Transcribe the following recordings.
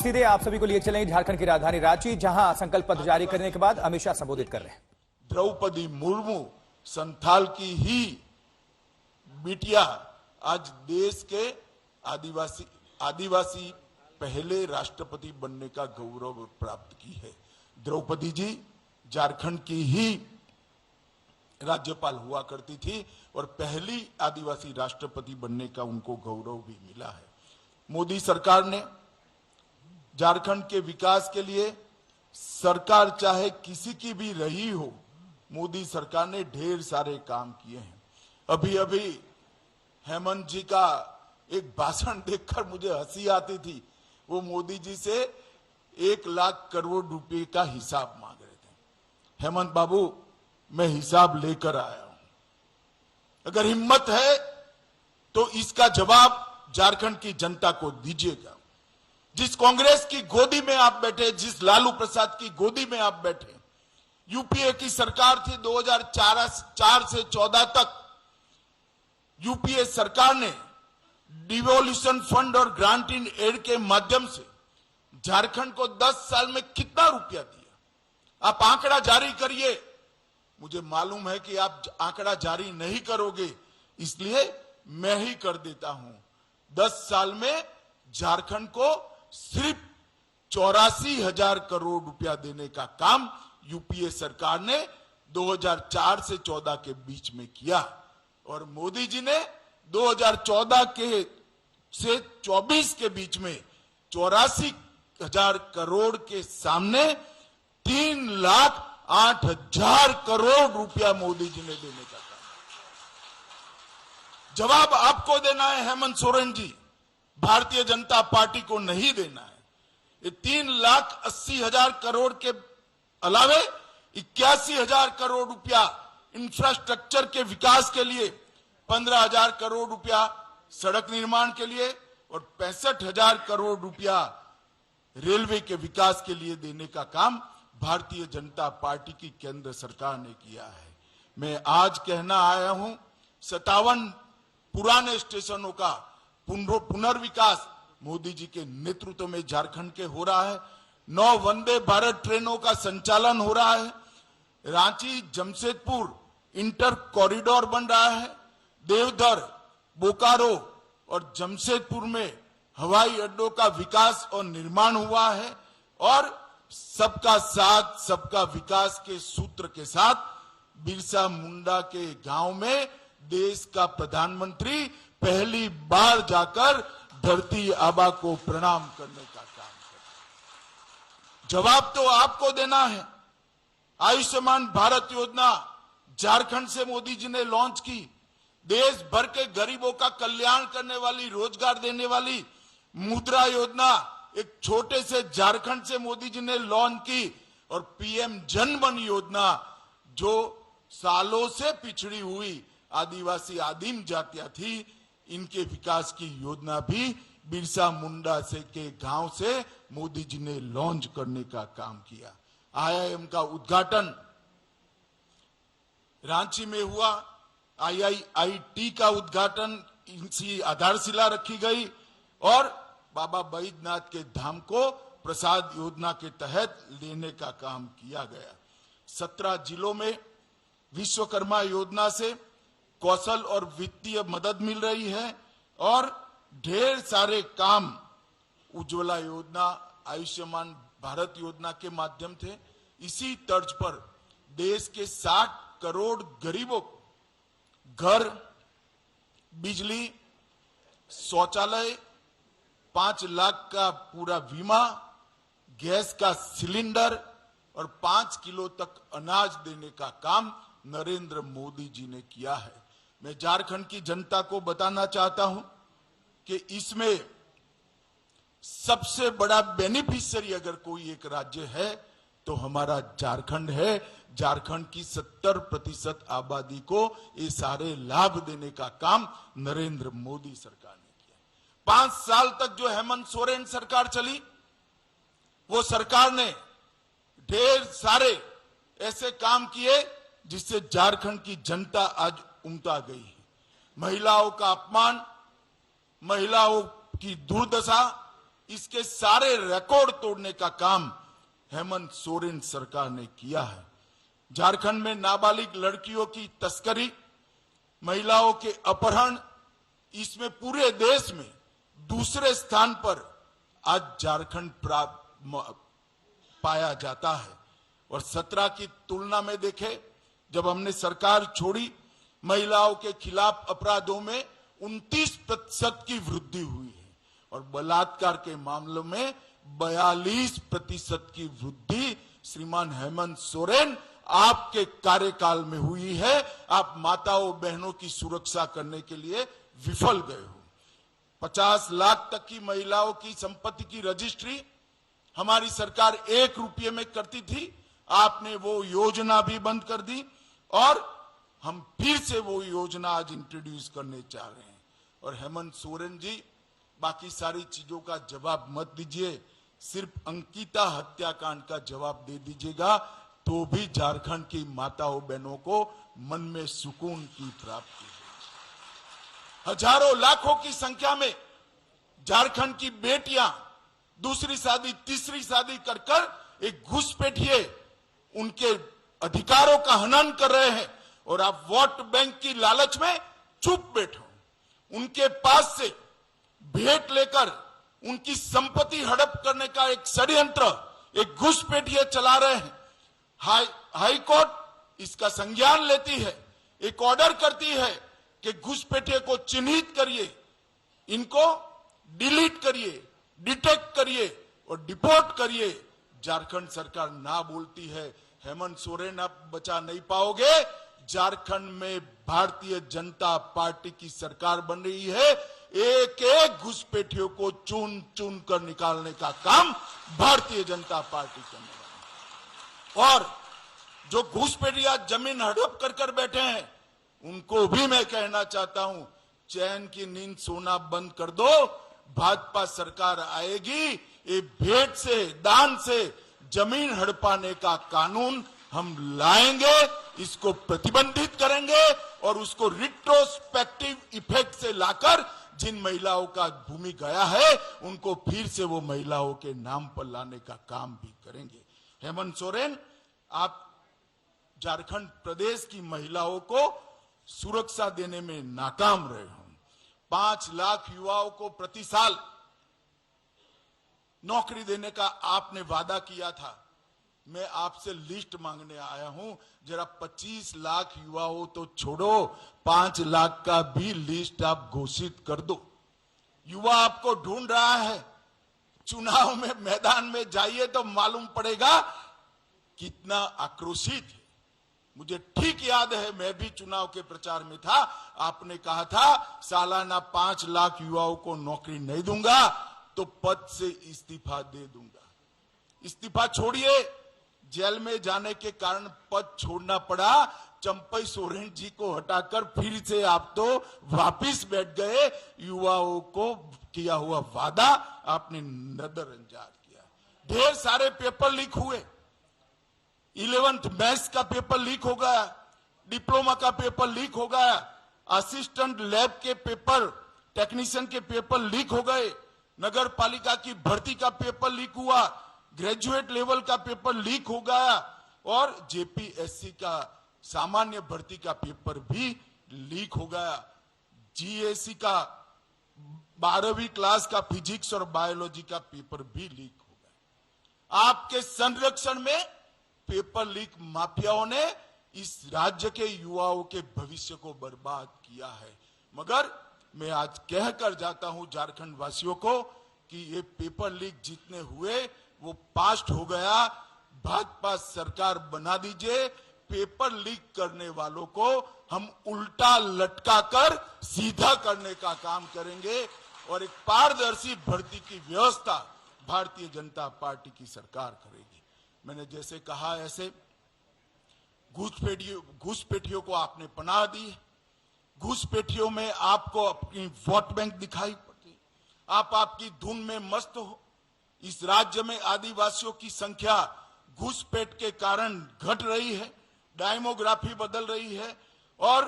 सीधे आप सभी को लिए चलेंगे झारखंड की राजधानी रांची, जहां संकल्प पत्र जारी करने के बाद अमित शाह संबोधित कर रहे हैं। द्रौपदी मुर्मू संथाल की ही बिटिया आज देश के आदिवासी पहले राष्ट्रपति बनने का गौरव प्राप्त की है। द्रौपदी जी झारखंड की ही राज्यपाल हुआ करती थी और पहली आदिवासी राष्ट्रपति बनने का उनको गौरव भी मिला है। मोदी सरकार ने झारखंड के विकास के लिए, सरकार चाहे किसी की भी रही हो, मोदी सरकार ने ढेर सारे काम किए हैं। अभी अभी हेमंत जी का एक भाषण देखकर मुझे हंसी आती थी। वो मोदी जी से 1 लाख करोड़ रुपए का हिसाब मांग रहे थे। हेमंत बाबू, मैं हिसाब लेकर आया हूं, अगर हिम्मत है तो इसका जवाब झारखंड की जनता को दीजिएगा। जिस कांग्रेस की गोदी में आप बैठे, जिस लालू प्रसाद की गोदी में आप बैठे, यूपीए की सरकार थी 2004 से 14 तक। यूपीए सरकार ने डिवोल्यूशन फंड और ग्रांट इन एड के माध्यम से झारखंड को 10 साल में कितना रुपया दिया? आप आंकड़ा जारी करिए। मुझे मालूम है कि आप आंकड़ा जारी नहीं करोगे, इसलिए मैं ही कर देता हूं। 10 साल में झारखंड को सिर्फ 84,000 करोड़ रुपया देने का काम यूपीए सरकार ने 2004 से 14 के बीच में किया और मोदी जी ने 2014 के से 24 के बीच में 84,000 करोड़ के सामने 3,08,000 करोड़ रुपया मोदी जी ने देने का काम। जवाब आपको देना है हेमंत सोरेन जी, भारतीय जनता पार्टी को नहीं देना है। ये 3,80,000 करोड़ के अलावे 81,000 करोड़ रुपया इंफ्रास्ट्रक्चर के विकास के लिए, 15,000 करोड़ रुपया सड़क निर्माण के लिए और 65,000 करोड़ रुपया रेलवे के विकास के लिए देने का काम भारतीय जनता पार्टी की केंद्र सरकार ने किया है। मैं आज कहना आया हूं, 57 पुराने स्टेशनों का पुनर्विकास मोदी जी के नेतृत्व में झारखंड के हो रहा है। 9 वंदे भारत ट्रेनों का संचालन हो रहा है। रांची जमशेदपुर इंटर कॉरिडोर बन रहा है। देवघर, बोकारो और जमशेदपुर में हवाई अड्डों का विकास और निर्माण हुआ है और सबका साथ सबका विकास के सूत्र के साथ बिरसा मुंडा के गांव में देश का प्रधानमंत्री पहली बार जाकर धरती आबा को प्रणाम करने का काम कर। जवाब तो आपको देना है। आयुष्मान भारत योजना झारखंड से मोदी जी ने लॉन्च की। देश भर के गरीबों का कल्याण करने वाली, रोजगार देने वाली मुद्रा योजना एक छोटे से झारखंड से मोदी जी ने लॉन्च की और पीएम जन धन योजना जो सालों से पिछड़ी हुई आदिवासी आदिम जातियां थी, इनके विकास की योजना भी बिरसा मुंडा से के गांव से मोदी जी ने लॉन्च करने का काम किया। आईआईएम का उद्घाटन रांची में हुआ। आईआईटी का उद्घाटन, इनकी आधारशिला रखी गई और बाबा बैद्यनाथ के धाम को प्रसाद योजना के तहत लेने का काम किया गया। 17 जिलों में विश्वकर्मा योजना से कौशल और वित्तीय मदद मिल रही है और ढेर सारे काम उज्ज्वला योजना, आयुष्मान भारत योजना के माध्यम थे। इसी तर्ज पर देश के 60 करोड़ गरीबों को घर, बिजली, शौचालय, 5 लाख का पूरा बीमा, गैस का सिलेंडर और 5 किलो तक अनाज देने का काम नरेंद्र मोदी जी ने किया है। मैं झारखंड की जनता को बताना चाहता हूं कि इसमें सबसे बड़ा बेनिफिशियरी अगर कोई एक राज्य है तो हमारा झारखंड है। झारखंड की 70% आबादी को ये सारे लाभ देने का काम नरेंद्र मोदी सरकार ने किया। 5 साल तक जो हेमंत सोरेन सरकार चली, वो सरकार ने ढेर सारे ऐसे काम किए जिससे झारखंड की जनता आज उमटा गई है। महिलाओं का अपमान, महिलाओं की दुर्दशा, इसके सारे रिकॉर्ड तोड़ने का काम हेमंत सोरेन सरकार ने किया है। झारखंड में नाबालिग लड़कियों की तस्करी, महिलाओं के अपहरण, इसमें पूरे देश में दूसरे स्थान पर आज झारखंड पाया जाता है। और 17 की तुलना में देखें, जब हमने सरकार छोड़ी, महिलाओं के खिलाफ अपराधों में 29% की वृद्धि हुई है और बलात्कार के मामलों में 42% की वृद्धि श्रीमान हेमंत सोरेन आपके कार्यकाल में हुई है। आप माताओं बहनों की सुरक्षा करने के लिए विफल गए हो। 50 लाख तक की महिलाओं की संपत्ति की रजिस्ट्री हमारी सरकार 1 रुपये में करती थी, आपने वो योजना भी बंद कर दी और हम फिर से वो योजना आज इंट्रोड्यूस करने चाह रहे हैं। और हेमंत सोरेन जी, बाकी सारी चीजों का जवाब मत दीजिए, सिर्फ अंकिता हत्याकांड का जवाब दे दीजिएगा तो भी झारखंड की माताओं बहनों को मन में सुकून की प्राप्ति है। हजारों लाखों की संख्या में झारखंड की बेटियां दूसरी शादी तीसरी शादी कर कर एक घुसपैठिए उनके अधिकारों का हनन कर रहे हैं और आप वोट बैंक की लालच में चुप बैठो। उनके पास से भेंट लेकर उनकी संपत्ति हड़प करने का एक षड्यंत्र एक घुसपैठिए चला रहे हैं। हाई कोर्ट इसका संज्ञान लेती है, एक ऑर्डर करती है कि घुसपैठिए को चिन्हित करिए, इनको डिलीट करिए, डिटेक्ट करिए और डिपोर्ट करिए। झारखंड सरकार ना बोलती है। हेमंत सोरेन आप बचा नहीं पाओगे। झारखंड में भारतीय जनता पार्टी की सरकार बन रही है। एक एक घुसपैठियों को चुन चुन कर निकालने का काम भारतीय जनता पार्टी करने वाली। और जो घुसपैठिया जमीन हड़प कर कर बैठे हैं उनको भी मैं कहना चाहता हूं, चैन की नींद सोना बंद कर दो। भाजपा सरकार आएगी, ये भेंट से दान से जमीन हड़पाने का कानून हम लाएंगे, इसको प्रतिबंधित करेंगे और उसको रिट्रोस्पेक्टिव इफेक्ट से लाकर जिन महिलाओं का भूमि गया है उनको फिर से वो महिलाओं के नाम पर लाने का काम भी करेंगे। हेमंत सोरेन, आप झारखंड प्रदेश की महिलाओं को सुरक्षा देने में नाकाम रहे हो। 5 लाख युवाओं को प्रति साल नौकरी देने का आपने वादा किया था। मैं आपसे लिस्ट मांगने आया हूं, जरा 25 लाख युवाओं तो छोड़ो, 5 लाख का भी लिस्ट आप घोषित कर दो। युवा आपको ढूंढ रहा है। चुनाव में मैदान में जाइए तो मालूम पड़ेगा कितना आक्रोशित है। मुझे ठीक याद है, मैं भी चुनाव के प्रचार में था। आपने कहा था सालाना 5 लाख युवाओं को नौकरी नहीं दूंगा तो पद से इस्तीफा दे दूंगा। इस्तीफा छोड़िए, जेल में जाने के कारण पद छोड़ना पड़ा। चंपई सोरेन जी को हटाकर फिर से आप तो वापिस बैठ गए। युवाओं को किया हुआ वादा आपने नजरअंदाज किया। ढेर सारे पेपर लीक हुए। 11th मैथ्स का पेपर लीक हो गया, डिप्लोमा का पेपर लीक हो गया, असिस्टेंट लैब के पेपर, टेक्नीशियन के पेपर लीक हो गए, नगर पालिका की भर्ती का पेपर लीक हुआ, ग्रेजुएट लेवल का पेपर लीक हो गया और जेपीएससी का सामान्य भर्ती का पेपर भी लीक हो गया। जीएससी का 12वीं क्लास का फिजिक्स और बायोलॉजी का पेपर भी लीक हो गया। आपके संरक्षण में पेपर लीक माफियाओं ने इस राज्य के युवाओं के भविष्य को बर्बाद किया है। मगर मैं आज कहकर जाता हूं झारखंड वासियों को कि ये पेपर लीक जितने हुए वो पास्ट हो गया। भाजपा सरकार बना दीजिए। पेपर लीक करने वालों को हम उल्टा लटकाकर सीधा करने का काम करेंगे और एक पारदर्शी भर्ती की व्यवस्था भारतीय जनता पार्टी की सरकार करेगी। मैंने जैसे कहा ऐसे घुसपैठियों को आपने पनाह दी। घुसपैठियों में आपको अपनी वोट बैंक दिखाई पड़ती। आप आपकी धुन में मस्त हो। इस राज्य में आदिवासियों की संख्या घुसपैठ के कारण घट रही है, डेमोग्राफी बदल रही है और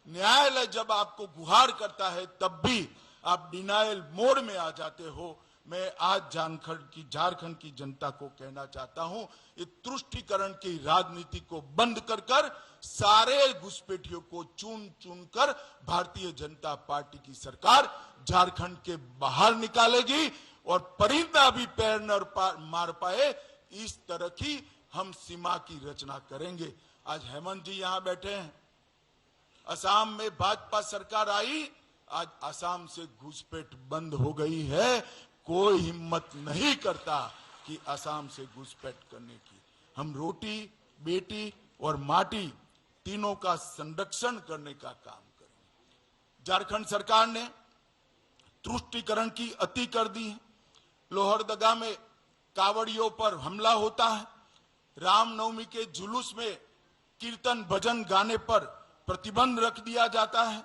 न्यायालय जब आपको गुहार करता है तब भी आप डिनायल मोड में आ जाते हो। मैं आज झारखंड की जनता को कहना चाहता हूं, ये तुष्टीकरण की राजनीति को बंद कर सारे घुसपैठियों को चुन चुन कर भारतीय जनता पार्टी की सरकार झारखंड के बाहर निकालेगी और परिंदा भी पैर न मार पाए इस तरह की हम सीमा की रचना करेंगे। आज हेमंत जी यहां बैठे हैं। असम में भाजपा सरकार आई, आज असम से घुसपैठ बंद हो गई है। कोई हिम्मत नहीं करता कि असम से घुसपैठ करने की। हम रोटी, बेटी और माटी तीनों का संरक्षण करने का काम करेंगे। झारखंड सरकार ने तुष्टीकरण की अति कर दी है। लोहरदगा में कावड़ियों पर हमला होता है। रामनवमी के जुलूस में कीर्तन भजन गाने पर प्रतिबंध रख दिया जाता है।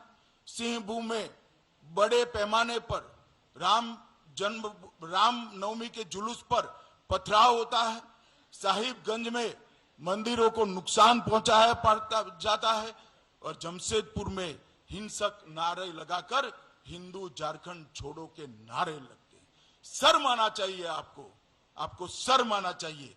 सिंहभूम में बड़े पैमाने पर रामनवमी के जुलूस पर पथराव होता है। साहिबगंज में मंदिरों को नुकसान पहुंचाया जाता है और जमशेदपुर में हिंसक नारे लगाकर हिंदू झारखंड छोड़ो के नारे लगते हैं। शर्म आना चाहिए आपको शर्म आना चाहिए।